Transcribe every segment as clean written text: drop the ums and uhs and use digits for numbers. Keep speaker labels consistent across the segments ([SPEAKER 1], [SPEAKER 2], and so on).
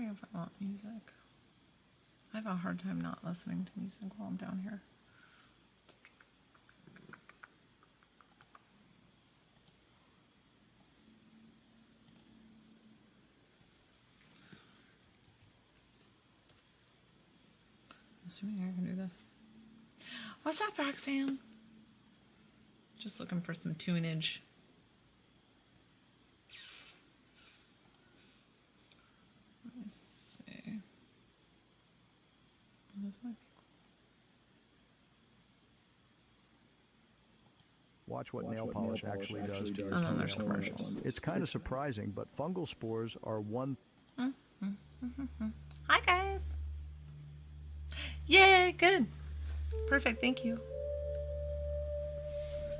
[SPEAKER 1] wondering if I want music. I have a hard time not listening to music while I'm down here. Assuming I can do this. What's up, Roxanne? Just looking for some tunage. Let me see.
[SPEAKER 2] Watch what nail polish actually does to your
[SPEAKER 1] toenails.
[SPEAKER 2] It's kind of surprising, but fungal spores are one.
[SPEAKER 1] Hi, guys. Yay, good. Perfect, thank you.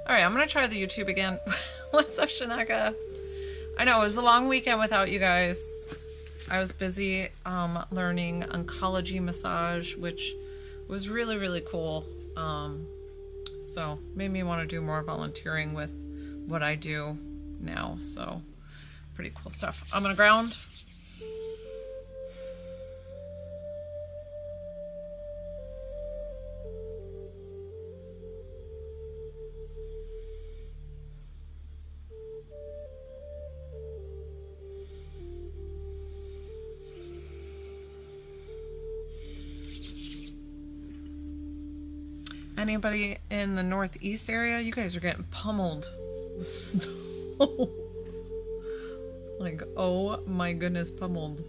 [SPEAKER 1] All right, I'm going to try the YouTube again. What's up, Shanaka? I know, it was a long weekend without you guys. I was busy learning oncology massage, which was really, really cool. So made me want to do more volunteering with what I do now. So pretty cool stuff. I'm going to ground. Anybody in the Northeast area? You guys are getting pummeled with snow. Like, oh my goodness, pummeled.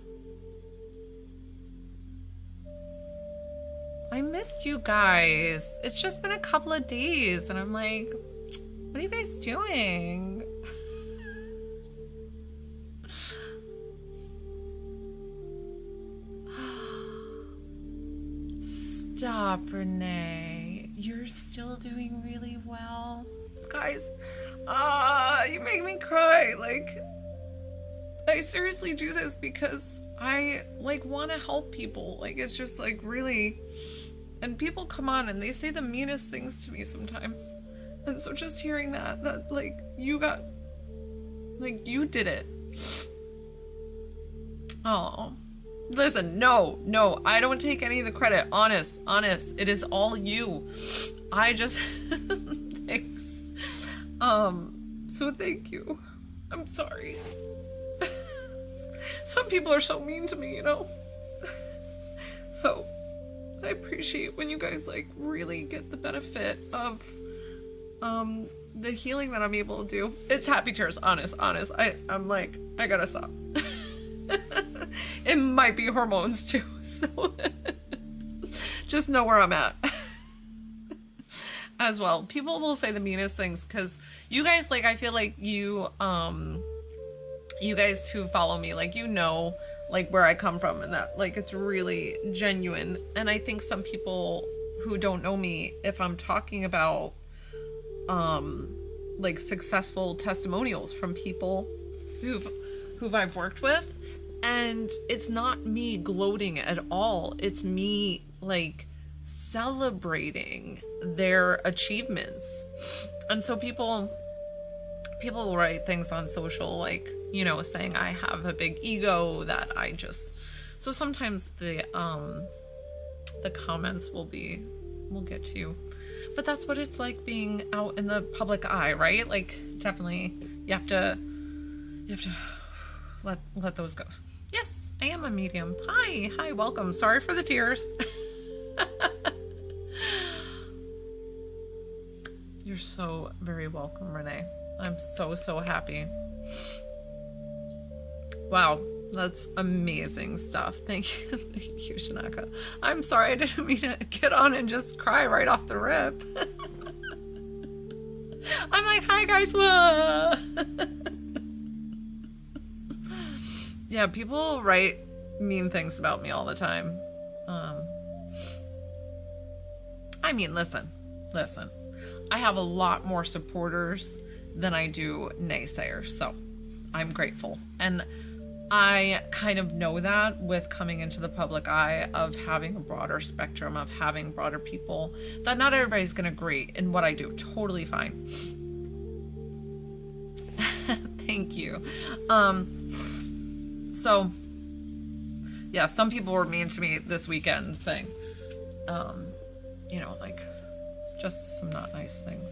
[SPEAKER 1] I missed you guys. It's just been a couple of days and I'm like, what are you guys doing? Stop, Renee. You're still doing really well. Guys, you make me cry. Like, I seriously do this because I, like, want to help people. Like, it's just, like, really... And people come on and they say the meanest things to me sometimes. And so just hearing that, like, you got... Like, you did it. Oh. Listen, no, I don't take any of the credit. Honest, it is all you. I just, thanks. So thank you. I'm sorry. Some people are so mean to me, you know? So, I appreciate when you guys, like, really get the benefit of, the healing that I'm able to do. It's happy tears, honest. I'm like, I gotta stop. It might be hormones too, so just know where I'm at. As well, people will say the meanest things because you guys, like, I feel like you guys who follow me, like, you know, like, where I come from and that, like, it's really genuine. And I think some people who don't know me, if I'm talking about like successful testimonials from people who've I've worked with, and it's not me gloating at all. It's me, like, celebrating their achievements. And so people will write things on social, like, you know, saying I have a big ego, that I just... So sometimes the comments will get to you. But that's what it's like being out in the public eye, right? Like, definitely, you have to let those go. Yes, I am a medium. Hi, welcome. Sorry for the tears. You're so very welcome, Renee. I'm so happy. Wow, that's amazing stuff. Thank you, Shanaka. I'm sorry, I didn't mean to get on and just cry right off the rip. I'm like, hi guys. Whoa. Yeah, people write mean things about me all the time. I mean, listen. I have a lot more supporters than I do naysayers, so I'm grateful. And I kind of know that with coming into the public eye, of having a broader spectrum, of having broader people, that not everybody's gonna agree in what I do. Totally fine. Thank you. So Yeah, some people were mean to me this weekend saying, you know, like, just some not nice things.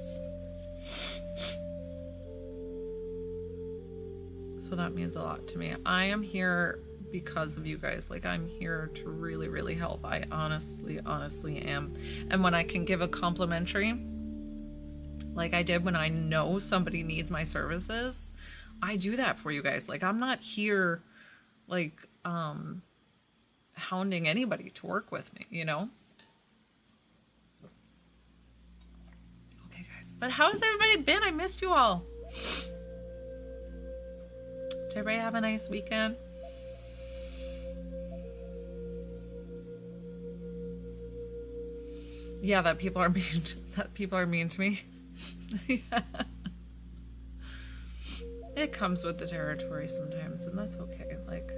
[SPEAKER 1] So that means a lot to me. I am here because of you guys. Like, I'm here to really, really help. I honestly am. And when I can give a complimentary, like I did when I know somebody needs my services, I do that for you guys. Like, I'm not here, like, hounding anybody to work with me, you know? Okay, guys. But how has everybody been? I missed you all. Did everybody have a nice weekend? Yeah, that people are mean to me. Yeah. It comes with the territory sometimes, and that's okay. Like,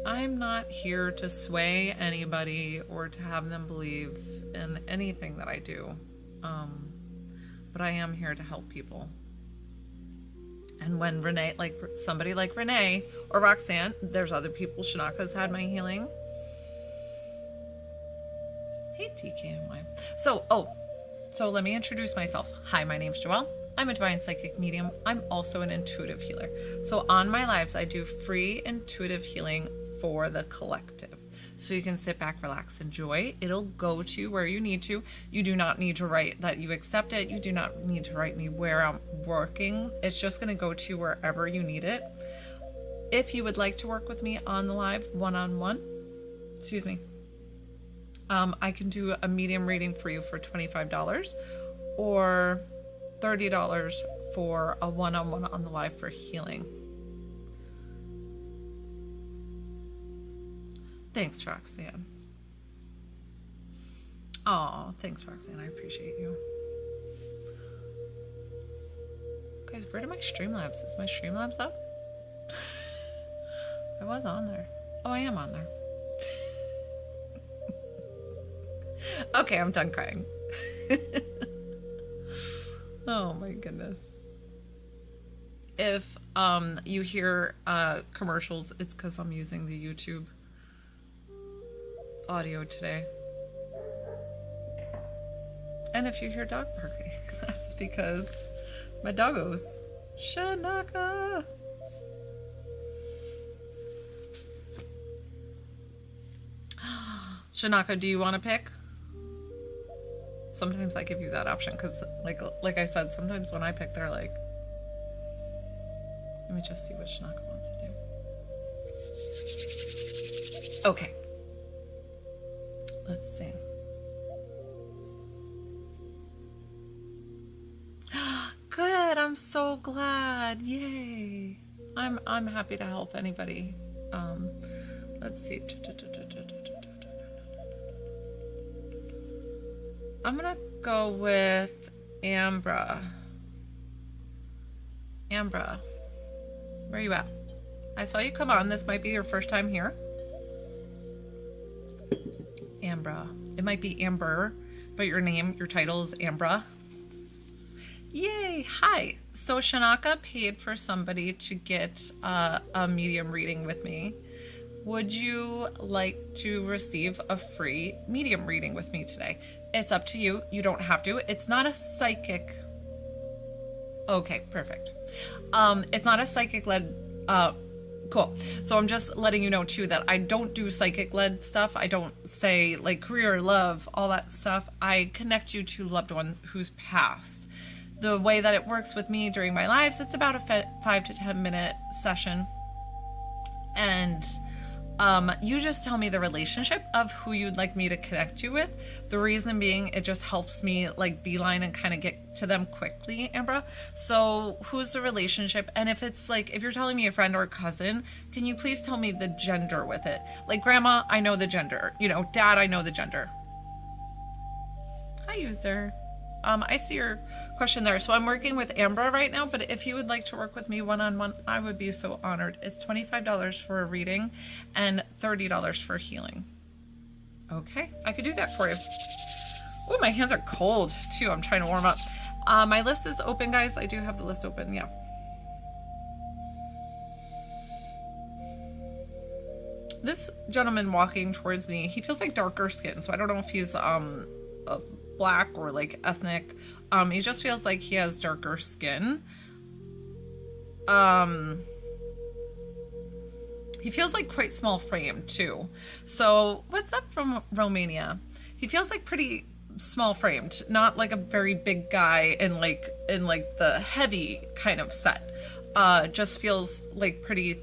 [SPEAKER 1] I'm not here to sway anybody or to have them believe in anything that I do. But I am here to help people. And when Renee, like somebody like Renee or Roxanne, there's other people, Shanaka's had my healing. Hey, TKNY. So let me introduce myself. Hi, my name's Joelle. I'm a divine psychic medium. I'm also an intuitive healer. So on my lives, I do free intuitive healing for the collective. So you can sit back, relax, enjoy. It'll go to where you need to. You do not need to write that you accept it. You do not need to write me where I'm working. It's just going to go to wherever you need it. If you would like to work with me on the live one-on-one, excuse me, I can do a medium reading for you for $25 or $30 for a one-on-one on the live for healing. Thanks, Roxanne. Oh, thanks, Roxanne. I appreciate you. Guys, where did my Streamlabs? Is my Streamlabs up? I was on there. Oh, I am on there. Okay, I'm done crying. Oh my goodness. If you hear commercials, it's because I'm using the YouTube audio today. And if you hear dog barking, that's because my doggos. Shanaka. Shanaka, do you want to pick? Sometimes I give you that option because, like I said, sometimes when I pick, they're like, let me just see what Shanaka wants to do. Okay. Let's see. Good. I'm so glad. Yay. I'm happy to help anybody. Let's see. I'm gonna go with Ambra. Ambra, where are you at? I saw you come on. This might be your first time here. Ambra. It might be Amber, but your title is Ambra. Yay! Hi. So Shanaka paid for somebody to get a medium reading with me. Would you like to receive a free medium reading with me today? It's up to you. You don't have to. It's not a psychic. Okay, perfect. It's not a psychic led. Cool. So I'm just letting you know too that I don't do psychic led stuff. I don't say like career, love, all that stuff. I connect you to loved one who's passed. The way that it works with me during my lives, it's about a 5 to 10 minute session. And you just tell me the relationship of who you'd like me to connect you with. The reason being, it just helps me like beeline and kind of get to them quickly, Ambra. So who's the relationship? And if it's like, if you're telling me a friend or a cousin, can you please tell me the gender with it? Like grandma, I know the gender. You know, dad, I know the gender. Hi, user. I see your question there. So I'm working with Ambra right now, but if you would like to work with me one-on-one, I would be so honored. It's $25 for a reading and $30 for healing. Okay, I could do that for you. Oh, my hands are cold too. I'm trying to warm up. My list is open, guys. I do have the list open, yeah. this gentleman walking towards me, he feels like darker skin, so I don't know if he's black or like ethnic. He just feels like he has darker skin. He feels like quite small framed too. So what's up from Romania? He feels like pretty small framed, not like a very big guy in like the heavy kind of set. Just feels like pretty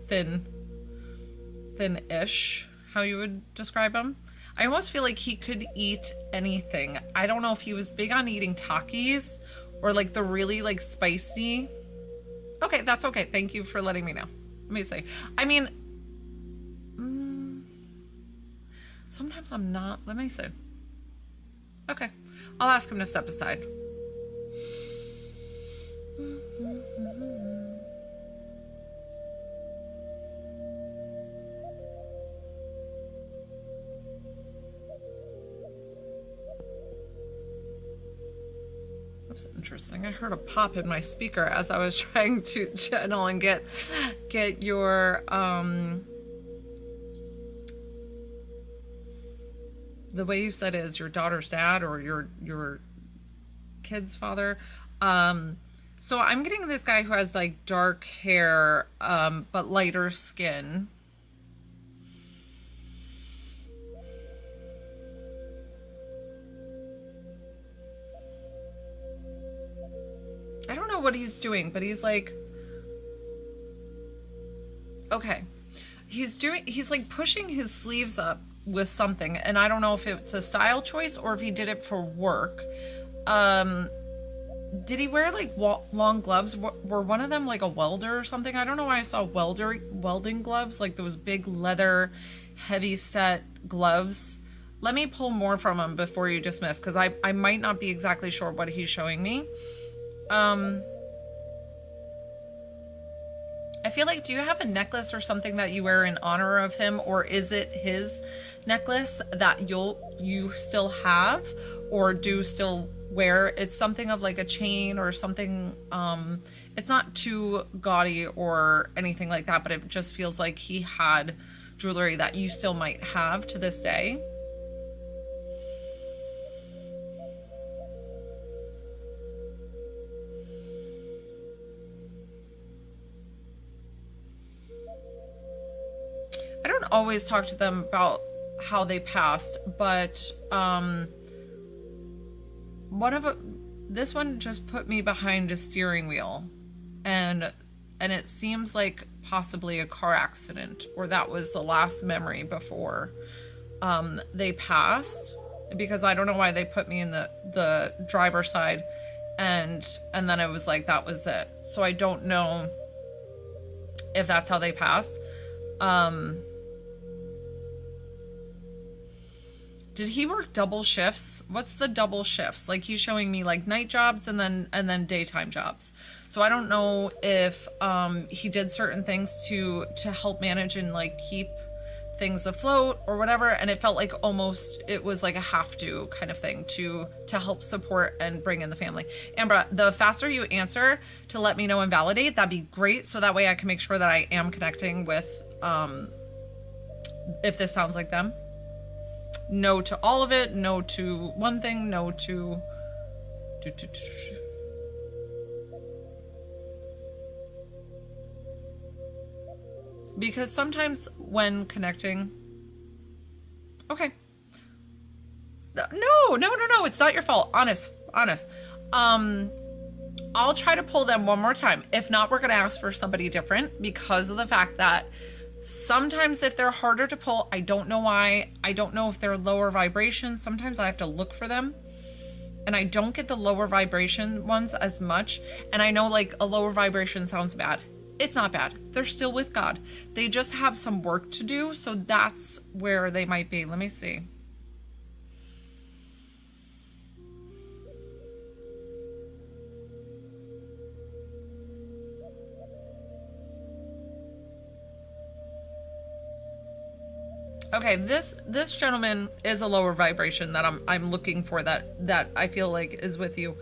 [SPEAKER 1] thin-ish, how you would describe him. I almost feel like he could eat anything. I don't know if he was big on eating Takis or like the really like spicy. Okay, that's okay. Thank you for letting me know. Let me say, I mean, sometimes I'm not. Let me see. Okay, I'll ask him to step aside. That's interesting. I heard a pop in my speaker as I was trying to channel and get your the way you said it is your daughter's dad or your kid's father. So I'm getting this guy who has like dark hair, but lighter skin. I don't know what he's doing, but he's like, okay. He's like pushing his sleeves up with something, and I don't know if it's a style choice or if he did it for work. Did he wear like long gloves? Were one of them like a welder or something? I don't know why I saw welding gloves, like those big leather, heavy set gloves. Let me pull more from him before you dismiss, because I might not be exactly sure what he's showing me. I feel like, do you have a necklace or something that you wear in honor of him, or is it his necklace that you still have or do still wear? It's something of like a chain or something. It's not too gaudy or anything like that, but it just feels like he had jewelry that you still might have to this day. I don't always talk to them about how they passed, but this one just put me behind a steering wheel, and it seems like possibly a car accident, or that was the last memory before they passed, because I don't know why they put me in the driver's side, and then it was like that was it. So I don't know if that's how they passed. Did he work double shifts? What's the double shifts? Like, he's showing me like night jobs and then daytime jobs. So I don't know if he did certain things to help manage and like keep things afloat or whatever, and it felt like almost it was like a have to kind of thing to help support and bring in the family. Ambra, the faster you answer to let me know and validate, that'd be great, so that way I can make sure that I am connecting with if this sounds like them. No to all of it, no to one thing, no to... Because sometimes when connecting... Okay. No, it's not your fault. Honest. I'll try to pull them one more time. If not, we're going to ask for somebody different, because of the fact that sometimes if they're harder to pull, I don't know why. I don't know if they're lower vibration. Sometimes I have to look for them, and I don't get the lower vibration ones as much. And I know like a lower vibration sounds bad. It's not bad. They're still with God. They just have some work to do. So that's where they might be. Let me see. Okay, this gentleman is a lower vibration that I'm looking for, that I feel like is with you.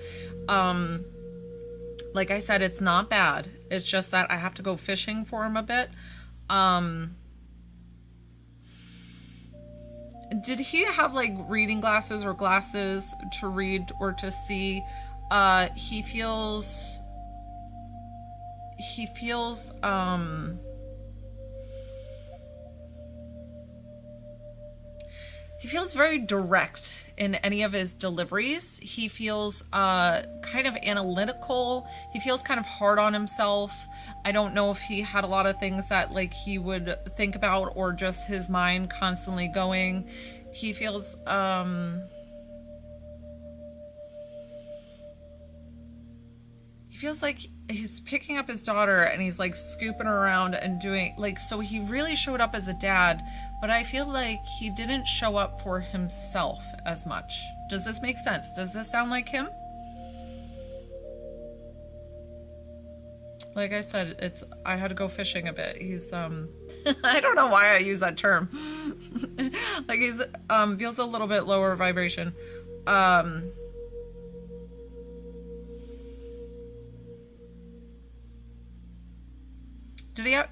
[SPEAKER 1] Like I said, it's not bad. It's just that I have to go fishing for him a bit. Did he have like reading glasses or glasses to read or to see? He feels he feels he feels very direct in any of his deliveries. He feels kind of analytical. He feels kind of hard on himself. I don't know if he had a lot of things that like he would think about or just his mind constantly going. He feels like he's picking up his daughter and he's like scooping her around and doing like, so he really showed up as a dad, but I feel like he didn't show up for himself as much. Does this make sense? Does this sound like him? Like I said, I had to go fishing a bit. He's I don't know why I use that term. Like he's feels a little bit lower vibration. Did he have...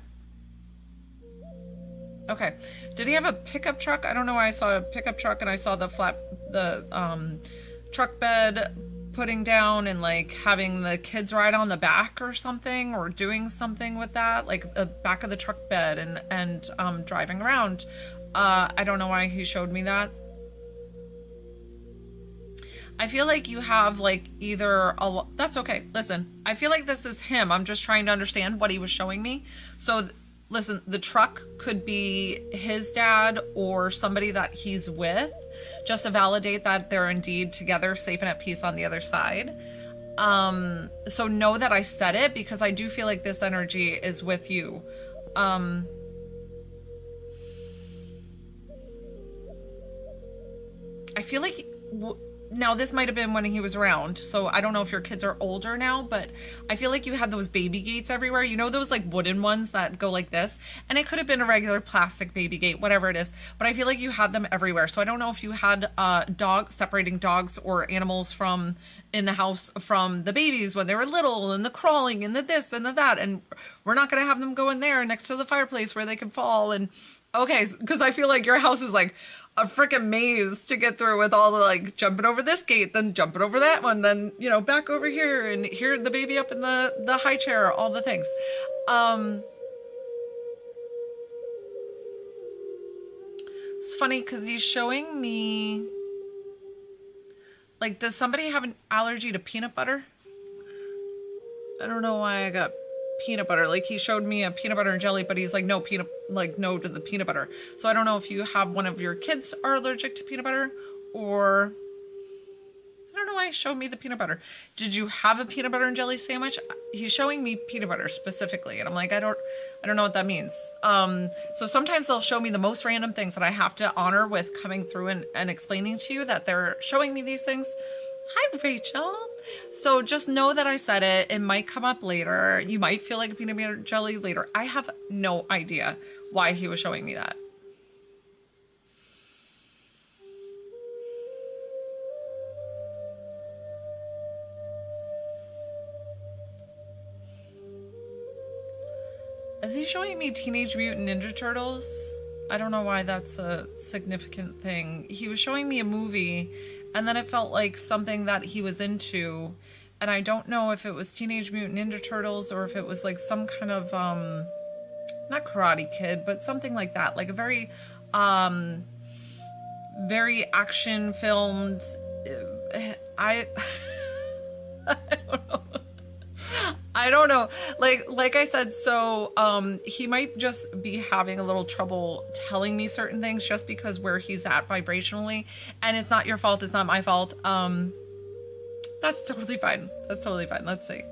[SPEAKER 1] Okay. Did he have a pickup truck? I don't know why I saw a pickup truck and I saw the truck bed putting down and like having the kids ride on the back or something, or doing something with that, like the back of the truck bed and driving around. I don't know why he showed me that. I feel like you have like either that's okay. Listen, I feel like this is him. I'm just trying to understand what he was showing me. So listen, the truck could be his dad or somebody that he's with, just to validate that they're indeed together, safe and at peace on the other side. So know that I said it because I do feel like this energy is with you. I feel like now this might have been when he was around, so I don't know if your kids are older now, but I feel like you had those baby gates everywhere. You know, those like wooden ones that go like this, and it could have been a regular plastic baby gate, whatever it is, but I feel like you had them everywhere. So I don't know if you had separating dogs or animals from in the house from the babies when they were little, and the crawling and the this and the that, and we're not going to have them go in there next to the fireplace where they can fall. And okay, because I feel like your house is like a freaking maze to get through with all the like jumping over this gate, then jumping over that one, then, you know, back over here and here the baby up in the high chair, all the things. It's funny because he's showing me like, does somebody have an allergy to peanut butter? I don't know why I got peanut butter. Like he showed me a peanut butter and jelly, but he's like, no no to the peanut butter. So I don't know if you have one of your kids are allergic to peanut butter, or I don't know why he showed me the peanut butter. Did you have a peanut butter and jelly sandwich? He's showing me peanut butter specifically, and I'm like, I don't know what that means. So sometimes they'll show me the most random things that I have to honor with coming through and explaining to you that they're showing me these things. Hi, Rachel. So just know that I said it. It might come up later. You might feel like a peanut butter jelly later. I have no idea why he was showing me that. Is he showing me Teenage Mutant Ninja Turtles? I don't know why that's a significant thing. He was showing me a movie, and then it felt like something that he was into, and I don't know if it was Teenage Mutant Ninja Turtles or if it was like some kind of not Karate Kid, but something like that, like a very very action filmed. I don't know. Like I said, so he might just be having a little trouble telling me certain things just because where he's at vibrationally, and it's not your fault, it's not my fault. That's totally fine. That's totally fine. Let's see.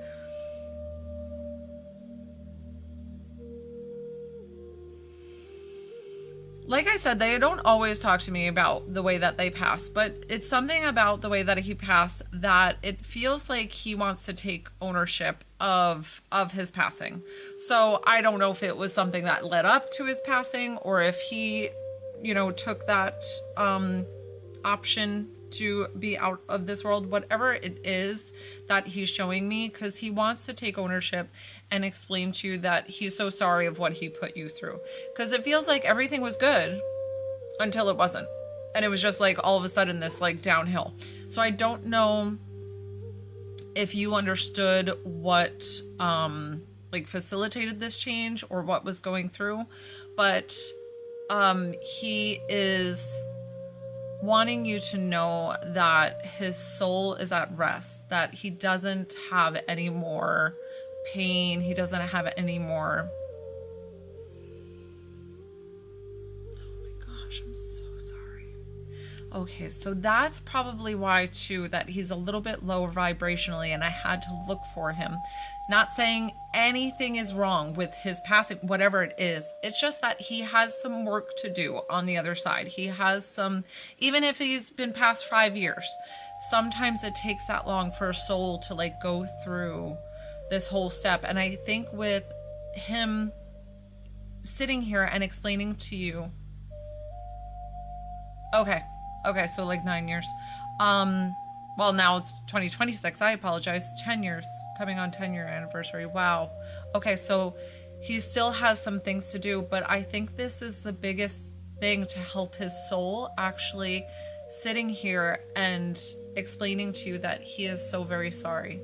[SPEAKER 1] Like I said, they don't always talk to me about the way that they pass, but it's something about the way that he passed that it feels like he wants to take ownership of his passing. So I don't know if it was something that led up to his passing, or if he, you know, took that option to be out of this world, whatever it is that he's showing me, because he wants to take ownership and explain to you that he's so sorry of what he put you through, because it feels like everything was good until it wasn't. And it was just like all of a sudden this like downhill. So I don't know if you understood what like facilitated this change or what was going through, but he is wanting you to know that his soul is at rest, that he doesn't have any more pain, he doesn't have any more. Oh my gosh, I'm so sorry. Okay, so that's probably why too, that he's a little bit lower vibrationally, and I had to look for him. Not saying anything is wrong with his passing, whatever it is. It's just that he has some work to do on the other side. He has some, even if he's been past 5 years, sometimes it takes that long for a soul to like go through this whole step. And I think with him sitting here and explaining to you, okay, so like 9 years. Well, now it's 2026. I apologize. 10 years, coming on 10-year anniversary. Wow. Okay, so he still has some things to do, but I think this is the biggest thing to help his soul actually sitting here and explaining to you that he is so very sorry.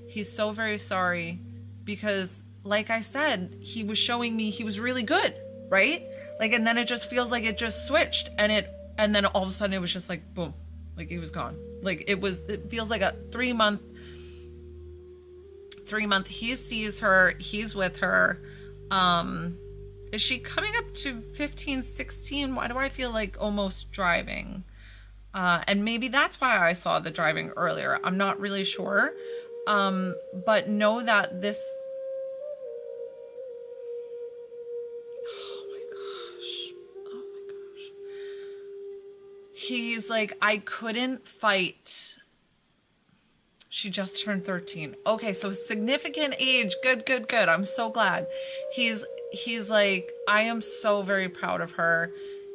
[SPEAKER 1] He's so very sorry because, like I said, he was showing me he was really good, right? Like, and then it just feels like it just switched, and then all of a sudden it was just like, boom, like he was gone. Like it feels like a 3 month, he sees her, he's with her. Is she coming up to 15, 16? Why do I feel like almost driving? And maybe that's why I saw the driving earlier. I'm not really sure. But know that this, he's like, I couldn't fight. She just turned 13. Okay, so significant age. Good. I'm so glad. He's like, I am so very proud of her.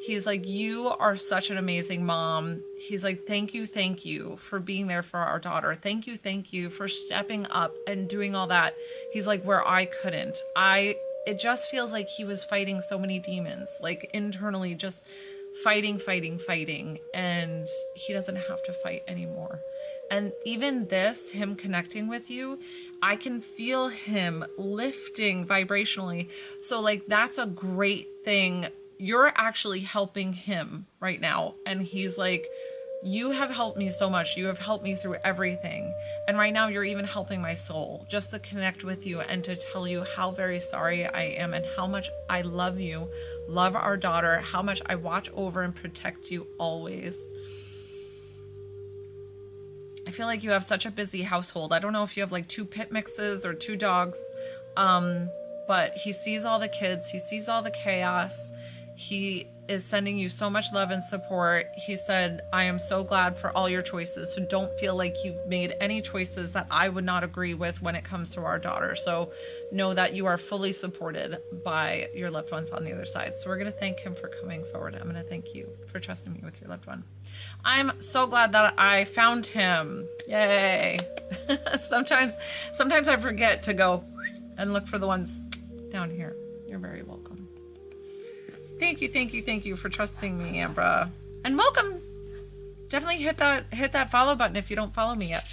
[SPEAKER 1] He's like, you are such an amazing mom. He's like, thank you for being there for our daughter. Thank you for stepping up and doing all that. He's like, where I couldn't. It just feels like he was fighting so many demons, like internally just fighting, and he doesn't have to fight anymore. And even this, him connecting with you, I can feel him lifting vibrationally. So like, that's a great thing. You're actually helping him right now. And he's like, you have helped me so much. You have helped me through everything. And right now you're even helping my soul just to connect with you and to tell you how very sorry I am and how much I love you, love our daughter, how much I watch over and protect you always. I feel like you have such a busy household. I don't know if you have like 2 pit mixes or 2 dogs, but he sees all the kids. He sees all the chaos. He is sending you so much love and support. He said, I am so glad for all your choices. So don't feel like you've made any choices that I would not agree with when it comes to our daughter. So know that you are fully supported by your loved ones on the other side. So we're going to thank him for coming forward. I'm going to thank you for trusting me with your loved one. I'm so glad that I found him. Yay. Sometimes I forget to go and look for the ones down here. You're very welcome. Thank you for trusting me, Ambra. And welcome. Definitely hit that follow button if you don't follow me yet.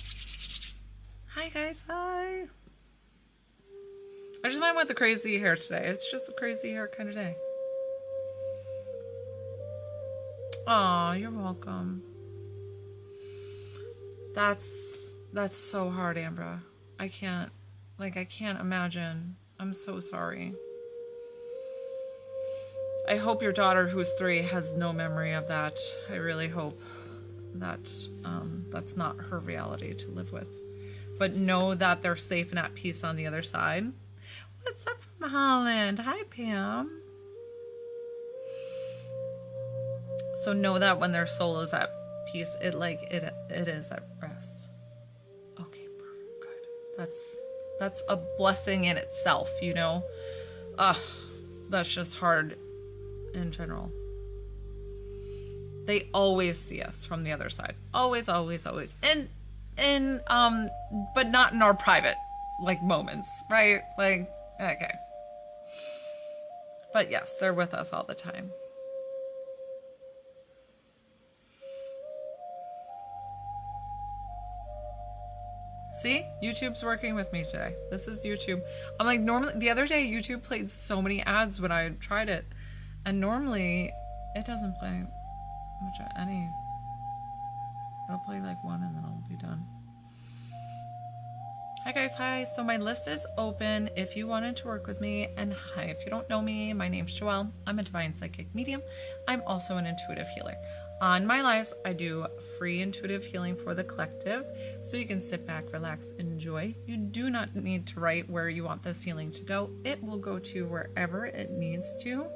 [SPEAKER 1] Hi guys, hi. I just went with the crazy hair today. It's just a crazy hair kind of day. Oh, you're welcome. That's so hard, Ambra. I can't imagine. I'm so sorry. I hope your daughter, who's 3, has no memory of that. I really hope that that's not her reality to live with. But know that they're safe and at peace on the other side. What's up from Holland? Hi, Pam. So know that when their soul is at peace, it is at rest. Okay, perfect, good. That's a blessing in itself, you know. That's just hard. In general, they always see us from the other side, always, and but not in our private like moments, right? Like, okay, but yes, they're with us all the time. See, YouTube's working with me today. This is YouTube. I'm like, normally, the other day, YouTube played so many ads when I tried it. And normally, it doesn't play much of any. It'll play like one and then I'll be done. Hi guys, hi. So my list is open if you wanted to work with me. And hi, if you don't know me, my name's Joelle. I'm a divine psychic medium. I'm also an intuitive healer. On my lives, I do free intuitive healing for the collective, so you can sit back, relax, enjoy. You do not need to write where you want this healing to go. It will go to wherever it needs to.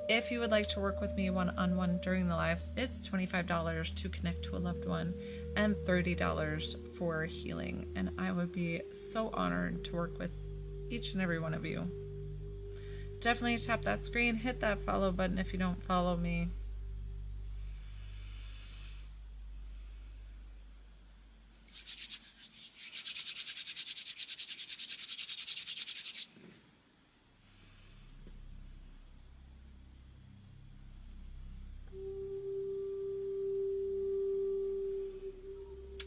[SPEAKER 1] If you would like to work with me one-on-one during the lives, it's $25 to connect to a loved one and $30 for healing. And I would be so honored to work with each and every one of you. Definitely tap that screen, hit that follow button if you don't follow me.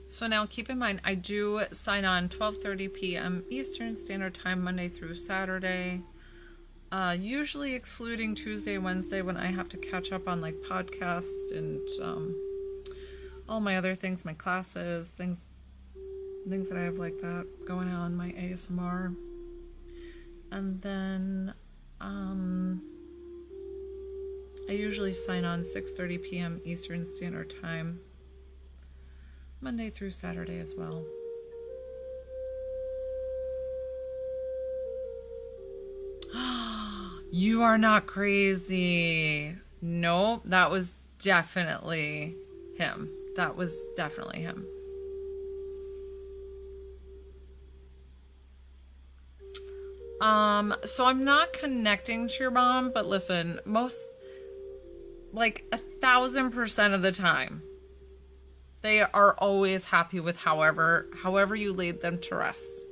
[SPEAKER 1] So now keep in mind, I do sign on 12:30 p.m. Eastern Standard Time, Monday through Saturday. Usually excluding Tuesday, Wednesday when I have to catch up on like podcasts and all my other things, my classes, things that I have like that going on, my ASMR. And then I usually sign on 6:30 p.m. Eastern Standard Time, Monday through Saturday as well. You are not crazy. Nope, that was definitely him. That was definitely him. So I'm not connecting to your mom, but listen, most, like 1,000% of the time, they are always happy with however you laid them to rest.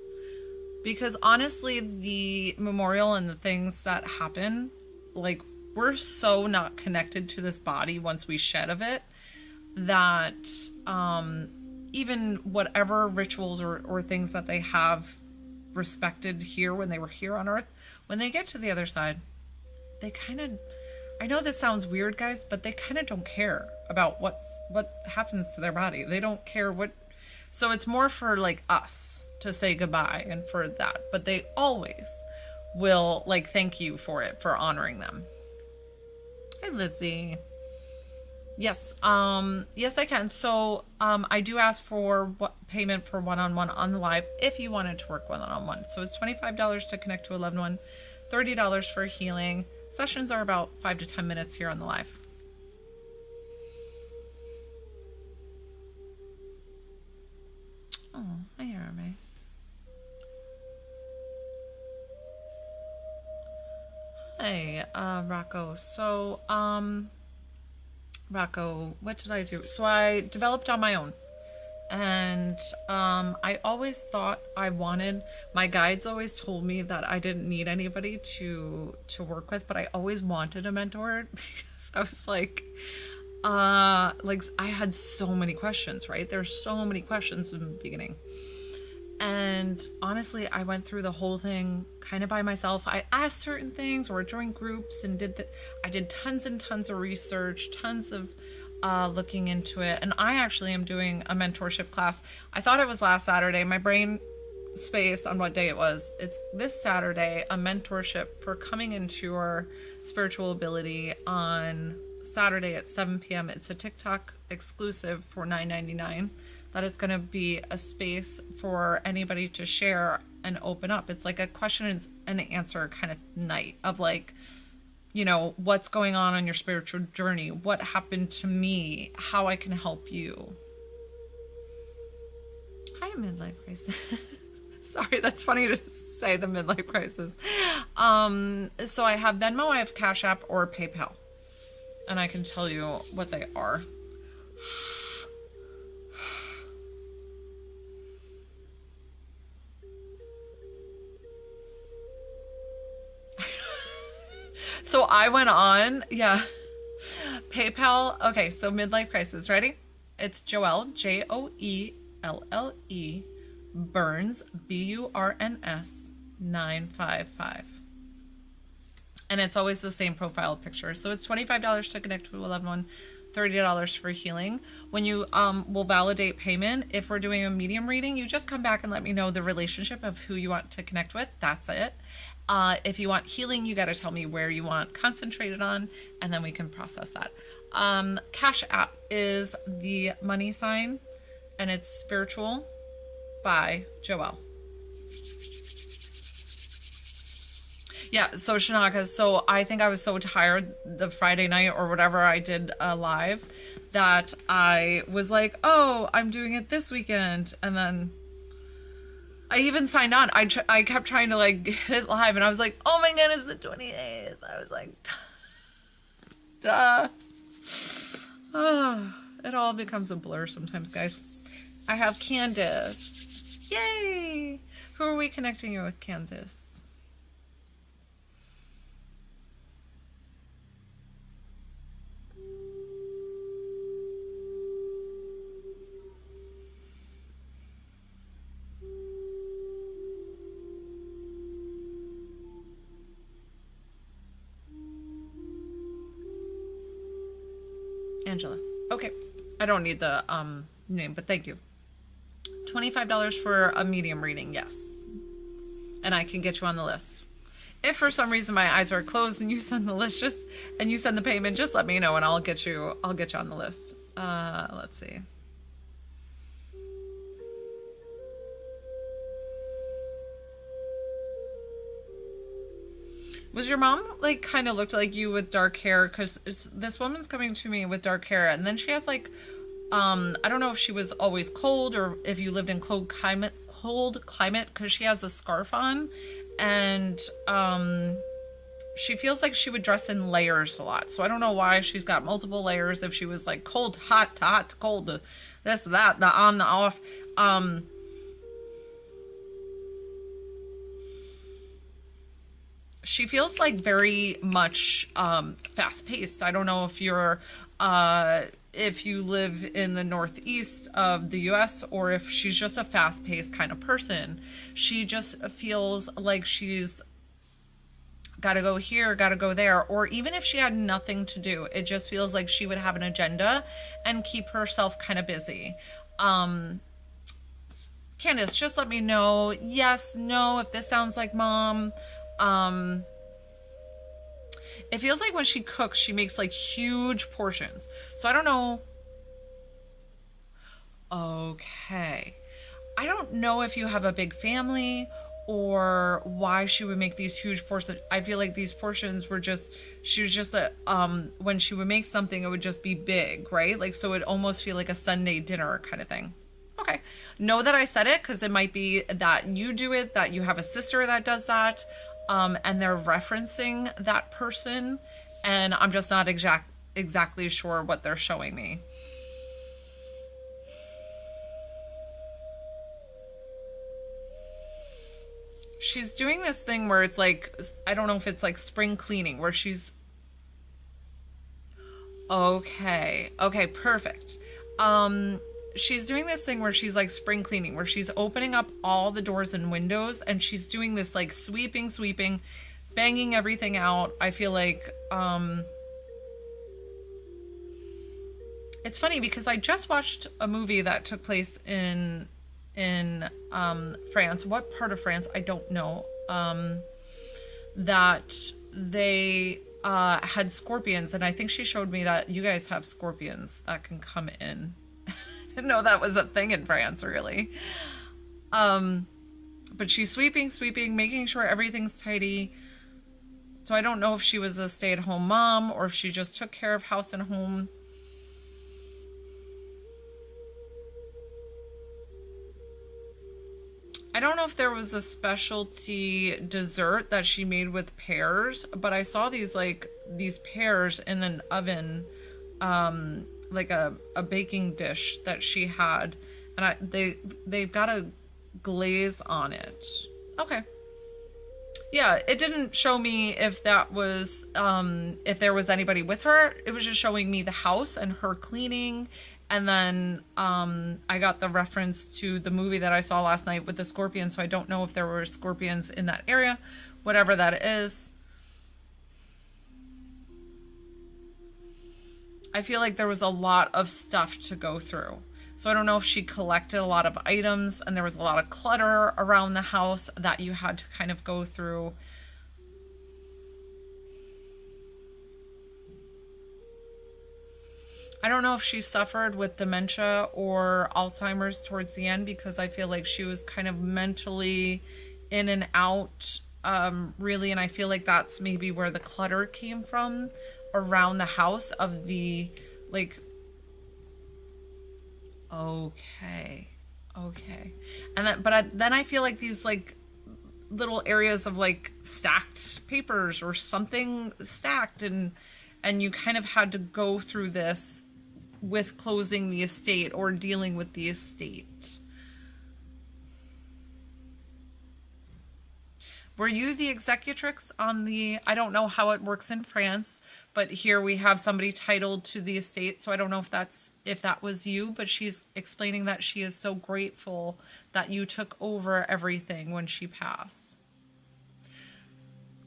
[SPEAKER 1] Because honestly, the memorial and the things that happen, like, we're so not connected to this body once we shed of it, that even whatever rituals or things that they have respected here when they were here on Earth, when they get to the other side, they kind of, I know this sounds weird, guys, but they kind of don't care about what happens to their body. They don't care what, so it's more for like us to say goodbye and for that, but they always will like thank you for it, for honoring them. Hi, Lizzie. Yes, yes, I can. So I do ask for payment for one-on-one on the live if you wanted to work one-on-one. So it's $25 to connect to a loved one, $30 for healing. Sessions are about 5 to 10 minutes here on the live. Oh, hi, Jeremy. Hey, Rocco. So, Rocco, what did I do? So I developed on my own. And I always thought I wanted, my guides always told me that I didn't need anybody to work with, but I always wanted a mentor because I was like I had so many questions, right? There's so many questions in the beginning. And honestly, I went through the whole thing kind of by myself. I asked certain things or joined groups and I did tons and tons of research, tons of looking into it. And I actually am doing a mentorship class. I thought it was last Saturday. My brain spaced on what day it was. It's this Saturday, a mentorship for coming into your spiritual ability on Saturday at 7 p.m. It's a TikTok exclusive for $9.99. That is going to be a space for anybody to share and open up. It's like a question and answer kind of night of like, you know, what's going on your spiritual journey? What happened to me? How I can help you? Hi, midlife crisis. Sorry, that's funny to say, the midlife crisis. So I have Venmo, I have Cash App or PayPal. And I can tell you what they are. So I went on, PayPal. Okay, so midlife crisis. Ready? It's Joelle, Joelle, Burns, BURNS 955. And it's always the same profile picture. So it's $25 to connect to a loved one, $30 for healing. When you will validate payment, if we're doing a medium reading, you just come back and let me know the relationship of who you want to connect with. That's it. If you want healing, you got to tell me where you want concentrated on, and then we can process that. Cash App is the money sign, and it's Spiritual by Joelle. Yeah, so Shanaka, so I think I was so tired the Friday night or whatever I did live that I was like, oh, I'm doing it this weekend. And then I even signed on. I kept trying to like hit live and I was like, oh my goodness, the 28th. I was like, duh. Oh, it all becomes a blur sometimes, guys. I have Candace. Yay! Who are we connecting you with, Candace? Angela. Okay. I don't need the name, but thank you. $25 for a medium reading, yes. And I can get you on the list. If for some reason my eyes are closed and you send the list and you send the payment, just let me know and I'll get you on the list. Let's see. Was your mom like kind of looked like you with dark hair? Because this woman's coming to me with dark hair, and then she has like, I don't know if she was always cold or if you lived in cold climate. Because she has a scarf on, and she feels like she would dress in layers a lot. So I don't know why she's got multiple layers. If she was like cold, hot, to hot, to cold, to this, that, the on, the off. She feels like very much fast-paced. I don't know if you're if you live in the northeast of the US or if she's just a fast-paced kind of person. She just feels like she's got to go here, got to go there, or even if she had nothing to do, it just feels like she would have an agenda and keep herself kind of busy. Candace, just let me know yes, no, if this sounds like mom. It feels like when she cooks, she makes like huge portions. So I don't know. Okay. I don't know if you have a big family or why she would make these huge portions. I feel like these portions were just, she was just when she would make something, it would just be big, right? Like, so it almost feel like a Sunday dinner kind of thing. Okay. Know that I said it because it might be that you do it, that you have a sister that does that, and they're referencing that person, and I'm just not exactly sure what they're showing me. She's doing this thing where it's like, I don't know if it's like spring cleaning, where she's... Okay, perfect. She's doing this thing where she's like spring cleaning, where she's opening up all the doors and windows, and she's doing this like sweeping, banging everything out. I feel like, it's funny because I just watched a movie that took place in France. What part of France? I don't know. That they had scorpions, and I think she showed me that you guys have scorpions that can come in. I didn't know that was a thing in France, really. But she's sweeping, making sure everything's tidy. So I don't know if she was a stay-at-home mom or if she just took care of house and home. I don't know if there was a specialty dessert that she made with pears, but I saw these pears in an oven, like a baking dish that she had, and they've got a glaze on it. Okay. Yeah, it didn't show me if that was if there was anybody with her. It was just showing me the house and her cleaning And then I got the reference to the movie that I saw last night with the scorpions, so I don't know if there were scorpions in that area, whatever that is. I feel like there was a lot of stuff to go through. So I don't know if she collected a lot of items and there was a lot of clutter around the house that you had to kind of go through. I don't know if she suffered with dementia or Alzheimer's towards the end, because I feel like she was kind of mentally in and out, really. And I feel like that's maybe where the clutter came from around the house of the, like, okay. And then I feel like these, like, little areas of, like, stacked papers or something stacked, and you kind of had to go through this with closing the estate or dealing with the estate. Were you the executrix on the, I don't know how it works in France, but here we have somebody titled to the estate, so I don't know if that was you, but she's explaining that she is so grateful that you took over everything when she passed.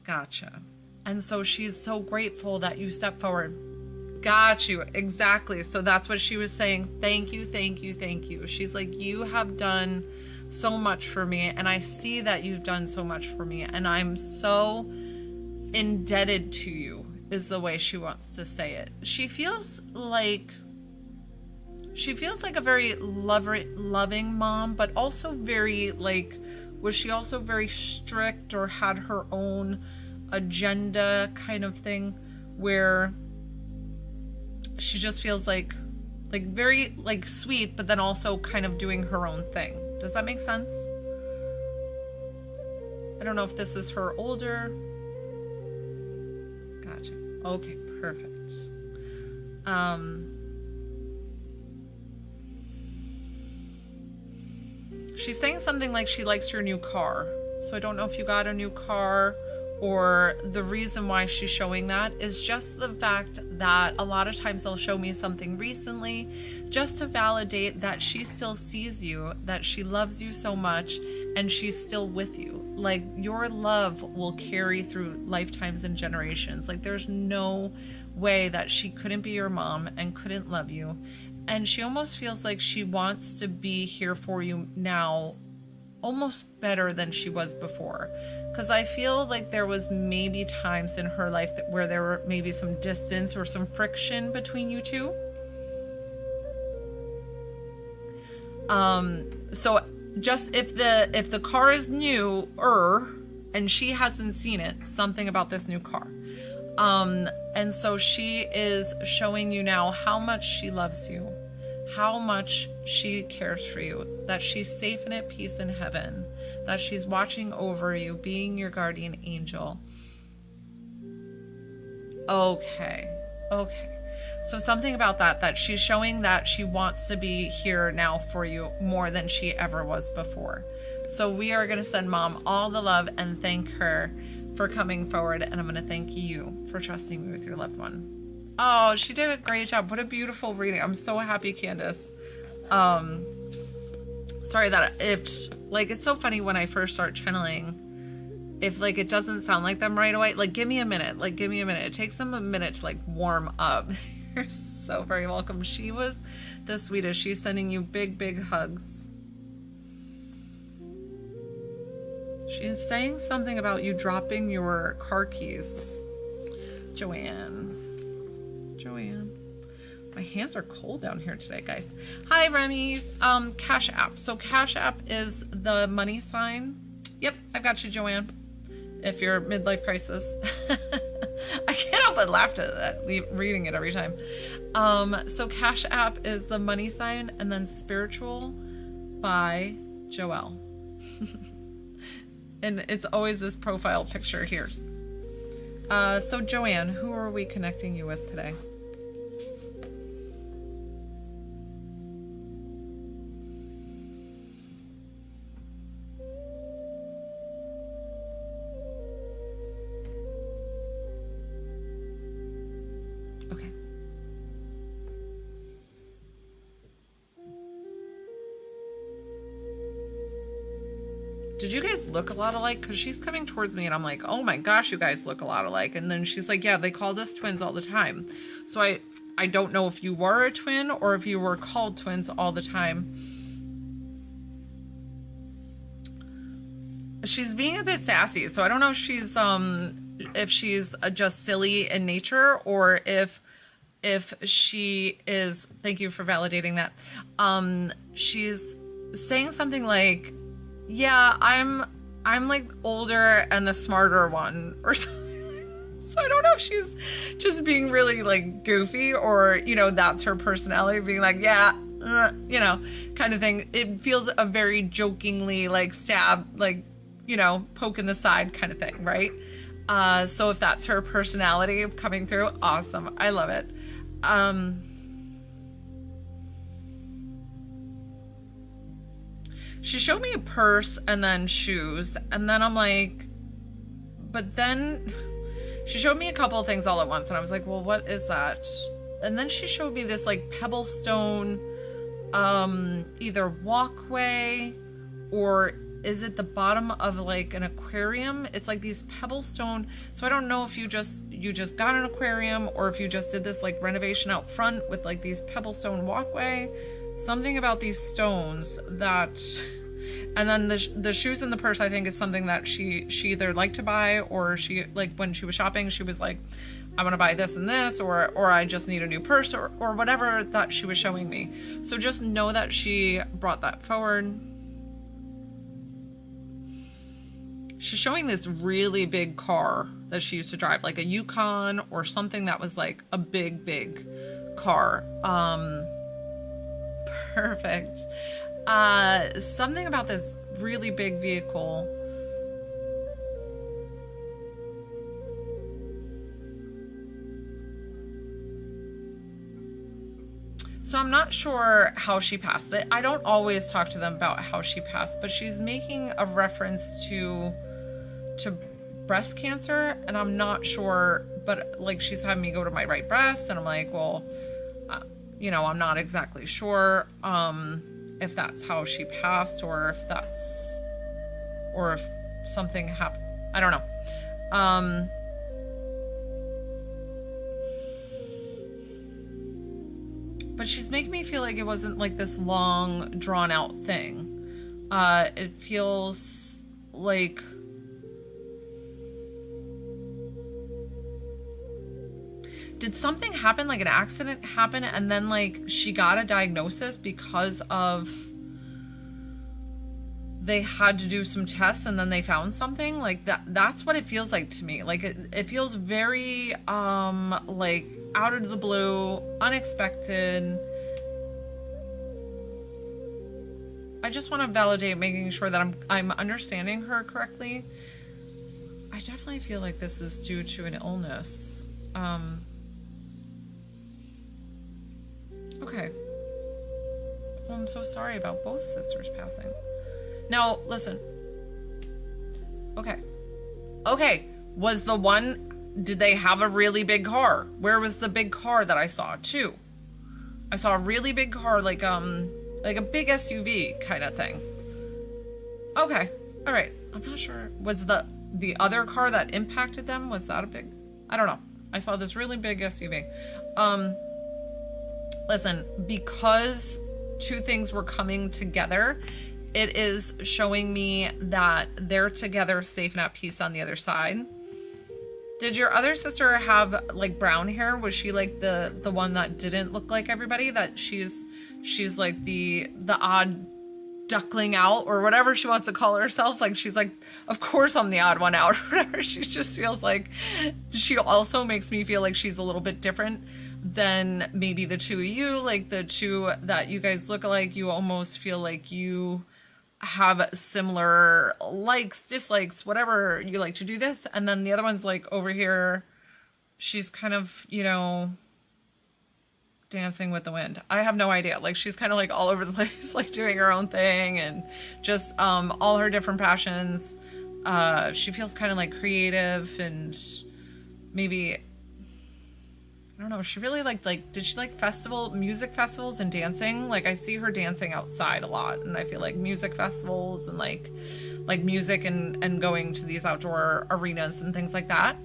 [SPEAKER 1] Gotcha. And so she's so grateful that you stepped forward. Got you. Exactly. So that's what she was saying. Thank you, thank you, thank you. She's like, you have done so much for me, and I see that you've done so much for me, and I'm so indebted to you, is the way she wants to say it. She feels like a very loving mom, but also very, like, was she also very strict or had her own agenda kind of thing, where she just feels like very, like, sweet, but then also kind of doing her own thing. Does that make sense? I don't know if this is her older. Gotcha. Okay, perfect. She's saying something like she likes your new car. So I don't know if you got a new car, or the reason why she's showing that is just the fact that a lot of times they'll show me something recently just to validate that she still sees you, that she loves you so much, and she's still with you. Like, your love will carry through lifetimes and generations. Like, there's no way that she couldn't be your mom and couldn't love you. And she almost feels like she wants to be here for you now, almost better than she was before. Because I feel like there was maybe times in her life where there were maybe some distance or some friction between you two. So just if the car is new and she hasn't seen it, something about this new car. And so she is showing you now how much she loves you, how much she cares for you, that she's safe and at peace in heaven, that she's watching over you, being your guardian angel. Okay. So something about that she's showing that she wants to be here now for you more than she ever was before. So we are going to send Mom all the love and thank her for coming forward. And I'm going to thank you for trusting me with your loved one. Oh, she did a great job. What a beautiful reading. I'm so happy, Candace. Sorry that it's so funny when I first start channeling, if like it doesn't sound like them right away, like give me a minute. It takes them a minute to like warm up. You're so very welcome. She was the sweetest. She's sending you big, big hugs. She's saying something about you dropping your car keys. Joanne. My hands are cold down here today, guys. Hi, Remy's. Cash App. So Cash App is the money sign. Yep, I've got you, Joanne. If you're midlife crisis. I can't help but laugh at that, reading it every time. So Cash App is the money sign, and then Spiritual by Joelle. And it's always this profile picture here. So Joanne, who are we connecting you with today? Okay. did you guys look a lot alike? Because she's coming towards me and I'm like, oh my gosh, you guys look a lot alike. And then she's like, yeah, they called us twins all the time. So I don't know if you were a twin or if you were called twins all the time. She's being a bit sassy. So I don't know if she's just silly in nature or if she is, thank you for validating that. She's saying something like, yeah, I'm like older and the smarter one or something. So I don't know if she's just being really like goofy or, you know, that's her personality, being like, yeah, you know, kind of thing. It feels a very jokingly like stab, like, you know, poke in the side kind of thing, right? So if that's her personality coming through, awesome. I love it. She showed me a purse and then shoes, and then I'm like, but then she showed me a couple of things all at once, and I was like, well, what is that? And then she showed me this like pebblestone, either walkway or is it the bottom of like an aquarium? It's like these pebblestone. So I don't know if you just got an aquarium or if you just did this like renovation out front with like these pebblestone walkway. Something about these stones that, and then the shoes in the purse, I think is something that she either liked to buy or she, like when she was shopping, she was like, I want to buy this and this, or I just need a new purse or whatever that she was showing me. So just know that she brought that forward. She's showing this really big car that she used to drive, like a Yukon or something that was like a big car. Perfect. Something about this really big vehicle. So I'm not sure how she passed it. I don't always talk to them about how she passed, but she's making a reference to breast cancer, and I'm not sure, but like she's having me go to my right breast, and I'm like, well, you know, I'm not exactly sure if that's how she passed or if something happened. I don't know. But she's making me feel like it wasn't like this long drawn out thing. It feels like did something happen, like an accident happen, and then like she got a diagnosis because of they had to do some tests and then they found something like that's what it feels like to me. Like it feels very like out of the blue, unexpected. I just want to validate making sure that I'm understanding her correctly. I definitely feel like this is due to an illness. Okay. Well, I'm so sorry about both sisters passing. Now, listen. Okay. Was the one, did they have a really big car? Where was the big car that I saw too? I saw a really big car, like a big SUV kind of thing. Okay. All right. I'm not sure. Was the other car that impacted them, was that a big, I don't know. I saw this really big SUV. Listen, because two things were coming together, it is showing me that they're together safe and at peace on the other side. Did your other sister have like brown hair? Was she like the one that didn't look like everybody? That she's like the odd duckling out or whatever she wants to call herself. Like she's like, of course I'm the odd one out or whatever. She just feels like she also makes me feel like she's a little bit different than maybe the two of you. Like the two that you guys look alike, you almost feel like you have similar likes, dislikes, whatever you like to do this. And then the other one's like over here, she's kind of, you know, dancing with the wind. I have no idea. Like she's kind of like all over the place, like doing her own thing and just all her different passions. She feels kind of like creative and maybe, I don't know. She really did she like music festivals and dancing? Like I see her dancing outside a lot, and I feel like music festivals and like music and going to these outdoor arenas and things like that.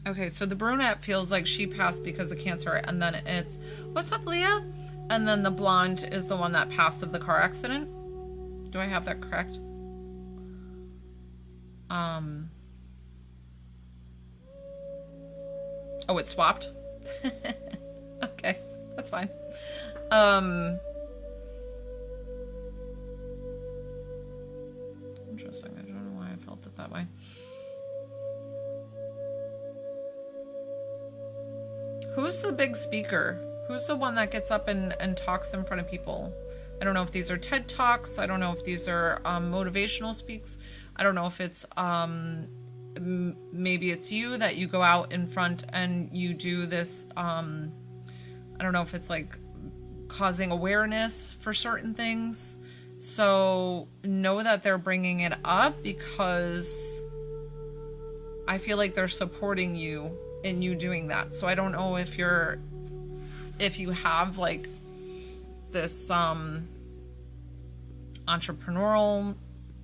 [SPEAKER 1] Okay, so the brunette feels like she passed because of cancer, and then it's, what's up, Leah? And then the blonde is the one that passed of the car accident. Do I have that correct? Oh, it swapped? Okay, that's fine. Interesting. I don't know why I felt it that way. Who's the big speaker? Who's the one that gets up and talks in front of people? I don't know if these are TED Talks. I don't know if these are motivational speaks. I don't know if it's maybe it's you that you go out in front and you do this. I don't know if it's like causing awareness for certain things. So know that they're bringing it up because I feel like they're supporting you in you doing that. So I don't know if you have like this entrepreneurial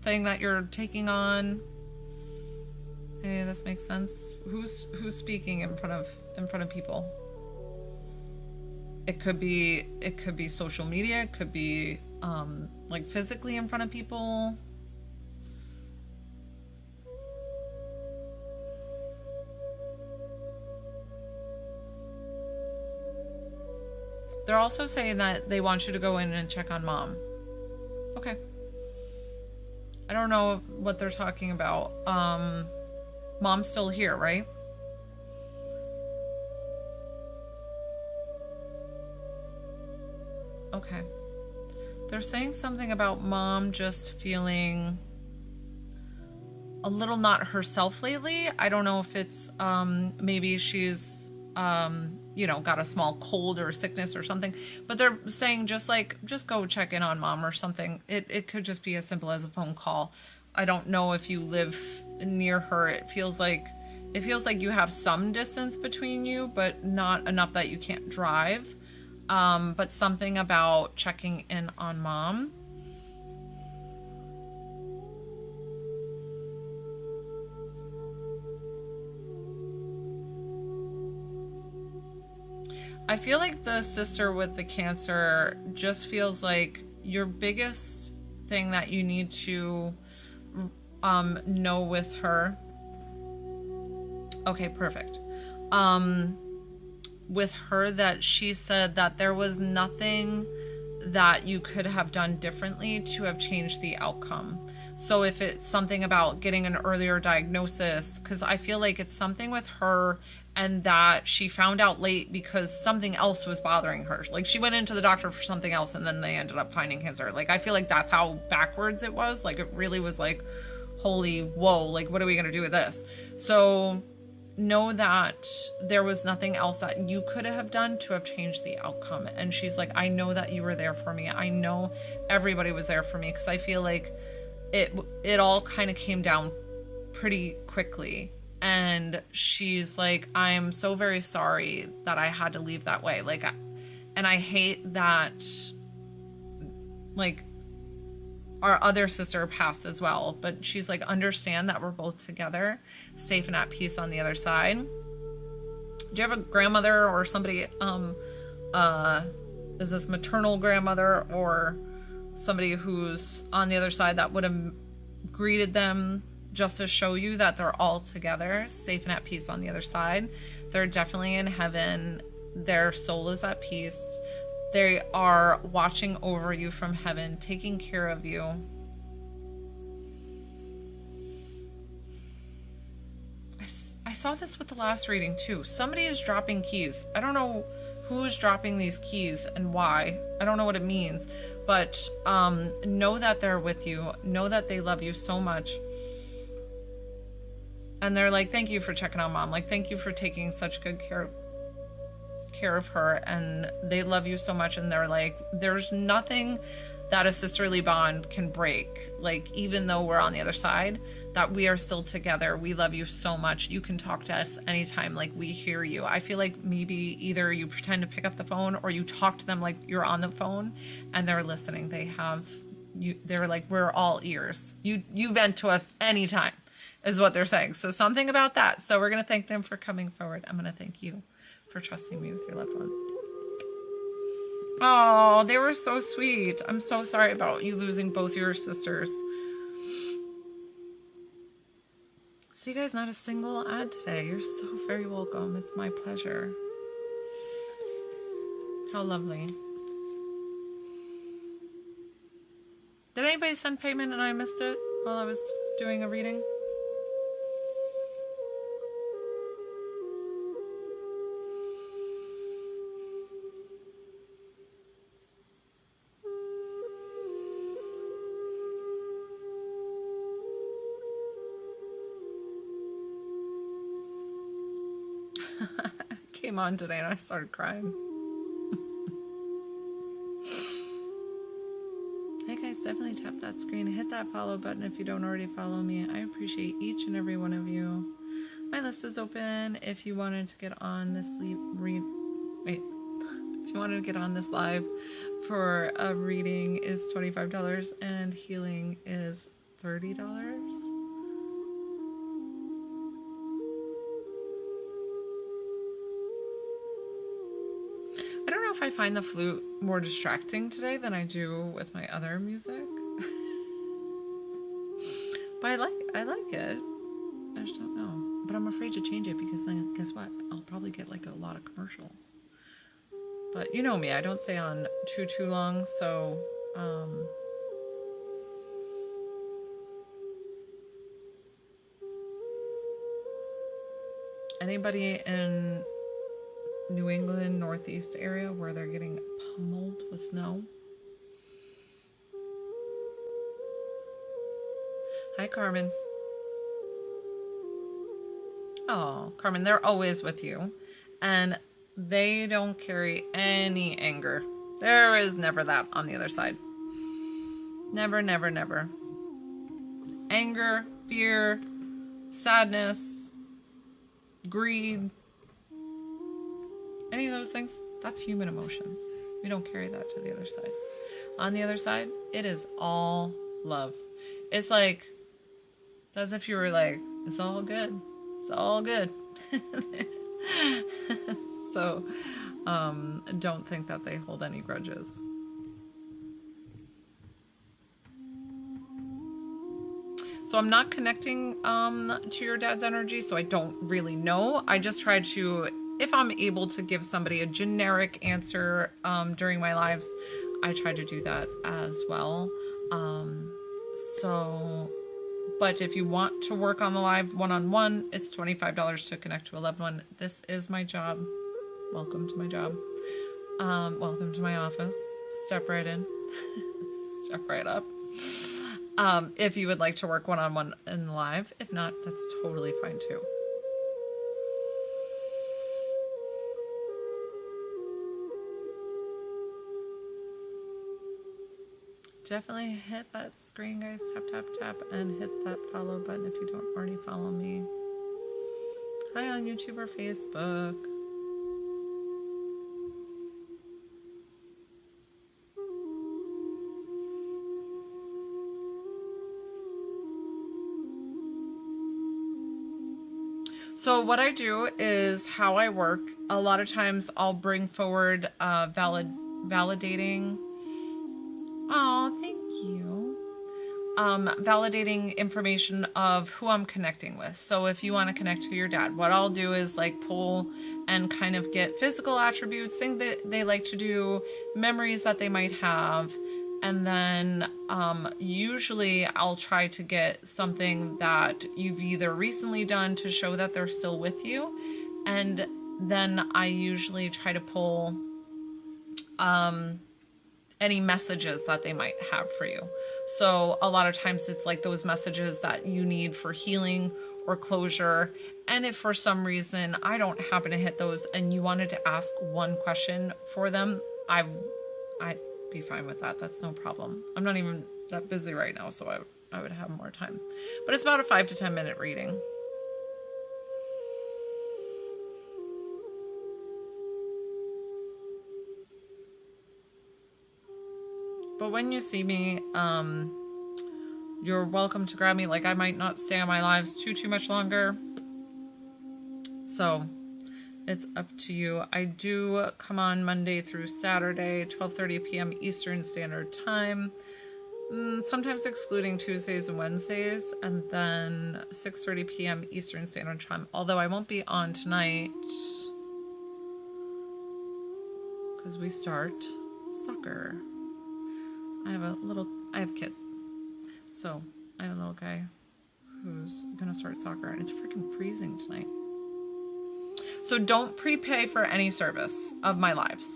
[SPEAKER 1] thing that you're taking on. Hey, this makes sense. Who's speaking in front of people? It could be social media, it could be like physically in front of people. They're also saying that they want you to go in and check on mom. Okay. I don't know what they're talking about. Mom's still here, right? Okay. They're saying something about mom just feeling a little not herself lately. I don't know if it's maybe she's got a small cold or sickness or something, but they're saying just go check in on mom or something. It could just be as simple as a phone call. I don't know if you live near her. It feels like you have some distance between you, but not enough that you can't drive. But something about checking in on mom. I feel like the sister with the cancer just feels like your biggest thing that you need to know with her. Okay, perfect. With her, that she said that there was nothing that you could have done differently to have changed the outcome. So if it's something about getting an earlier diagnosis, because I feel like it's something with her and that she found out late because something else was bothering her. Like she went into the doctor for something else and then they ended up finding cancer. Like I feel like that's how backwards it was. Like it really was like, holy whoa, like what are we gonna do with this? So know that there was nothing else that you could have done to have changed the outcome. And she's like, I know that you were there for me. I know everybody was there for me, because I feel like it all kind of came down pretty quickly. And she's like, I'm so very sorry that I had to leave that way. Like, and I hate that, like, our other sister passed as well, but she's like, understand that we're both together, safe and at peace on the other side. Do you have a grandmother or somebody, is this maternal grandmother or somebody who's on the other side that would have greeted them just to show you that they're all together, safe and at peace on the other side? They're definitely in heaven. Their soul is at peace. They are watching over you from heaven, taking care of you. I saw this with the last reading too. Somebody is dropping keys. I don't know who's dropping these keys and why. I don't know what it means, but know that they're with you. Know that they love you so much. And they're like, thank you for checking on mom. Like, thank you for taking such good care of her, and they love you so much, and they're like, there's nothing that a sisterly bond can break. Like, even though we're on the other side, that we are still together. We love you so much. You can talk to us anytime. Like, we hear you. I feel like maybe either you pretend to pick up the phone or you talk to them like you're on the phone and they're listening. They're like, we're all ears. You vent to us anytime is what they're saying. So something about that. So we're going to thank them for coming forward. I'm going to thank you for trusting me with your loved one. Oh, they were so sweet. I'm so sorry about you losing both your sisters. So you guys, not a single ad today. You're so very welcome. It's my pleasure. How lovely. Did anybody send payment and I missed it while I was doing a reading? Came on today and I started crying. Hey guys, definitely tap that screen, hit that follow button if you don't already follow me. I appreciate each and every one of you. My list is open if you wanted to get on this if you wanted to get on this live for a reading is $25 and healing is $30. I don't know if I find the flute more distracting today than I do with my other music. But I like it. I just don't know. But I'm afraid to change it because then guess what? I'll probably get like a lot of commercials. But you know me, I don't stay on too long, so anybody in New England, Northeast area where they're getting pummeled with snow? Hi, Carmen. Oh, Carmen, they're always with you. And they don't carry any anger. There is never that on the other side. Never, never, never. Anger, fear, sadness, greed, any of those things, that's human emotions. We don't carry that to the other side. On the other side, it is all love. It's like, it's as if you were like, it's all good. It's all good. So, don't think that they hold any grudges. So I'm not connecting to your dad's energy, so I don't really know. I just try to, if I'm able to give somebody a generic answer during my lives, I try to do that as well. But if you want to work on the live one-on-one, it's $25 to connect to a loved one. This is my job. Welcome to my job. Welcome to my office. Step right in. Step right up. If you would like to work one-on-one in the live. If not, that's totally fine too. Definitely hit that screen, guys. Tap, tap, tap, and hit that follow button if you don't already follow me. Hi on YouTube or Facebook. So what I do is how I work. A lot of times I'll bring forward validating. Oh, thank you. Validating information of who I'm connecting with. So if you want to connect to your dad, what I'll do is like pull and kind of get physical attributes, things that they like to do, memories that they might have. And then usually I'll try to get something that you've either recently done to show that they're still with you. And then I usually try to pull any messages that they might have for you. So a lot of times it's like those messages that you need for healing or closure. And if for some reason I don't happen to hit those and you wanted to ask one question for them, I'd be fine with that. That's no problem. I'm not even that busy right now, so I would have more time. But it's about a 5 to 10 minute reading. But when you see me, you're welcome to grab me. Like, I might not stay on my lives too much longer. So it's up to you. I do come on Monday through Saturday, 12:30 p.m. Eastern Standard Time. Sometimes excluding Tuesdays and Wednesdays. And then 6:30 p.m. Eastern Standard Time. Although I won't be on tonight because we start soccer. I have kids. So I have a little guy who's gonna start soccer, and it's freaking freezing tonight. So don't prepay for any service of my lives.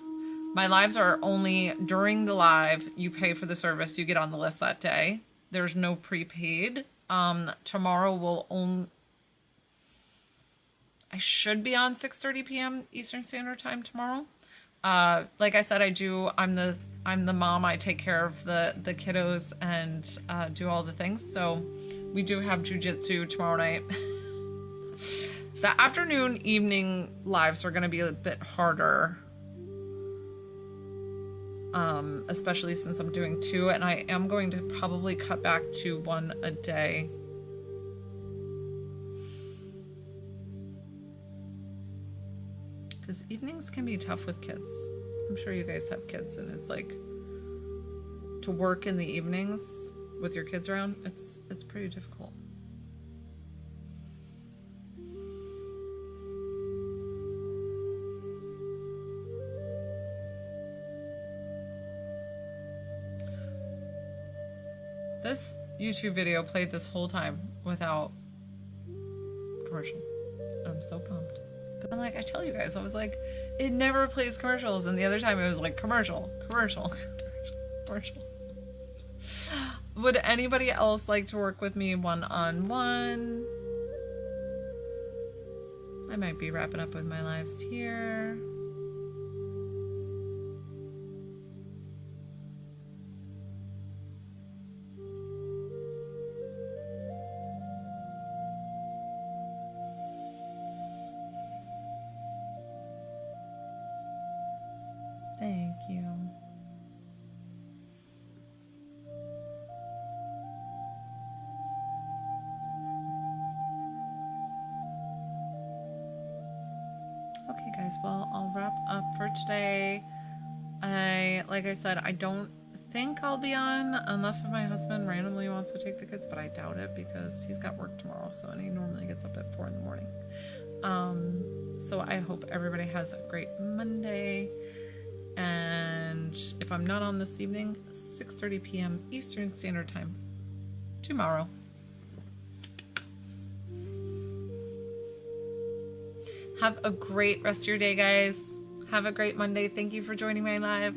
[SPEAKER 1] My lives are only during the live. You pay for the service, you get on the list that day. There's no prepaid. Tomorrow I should be on 6:30 p.m. Eastern Standard Time tomorrow. Like I said, I'm the mom. I take care of the kiddos and do all the things. So we do have jujitsu tomorrow night. The afternoon, evening lives are going to be a bit harder. Especially since I'm doing 2, and I am going to probably cut back to 1 a day. Because evenings can be tough with kids. I'm sure you guys have kids, and it's like to work in the evenings with your kids around, it's pretty difficult. This YouTube video played this whole time without commercial. I'm so pumped. I'm like, I tell you guys, I was like, it never plays commercials. And the other time it was like commercial. Would anybody else like to work with me one-on-one? I might be wrapping up with my lives here. Thank you. Okay, guys, well, I'll wrap up for today. Like I said, I don't think I'll be on unless if my husband randomly wants to take the kids, but I doubt it because he's got work tomorrow, so and he normally gets up at 4 in the morning. So I hope everybody has a great Monday. And if I'm not on this evening, 6:30 p.m. Eastern Standard Time tomorrow. Have a great rest of your day, guys. Have a great Monday. Thank you for joining my live.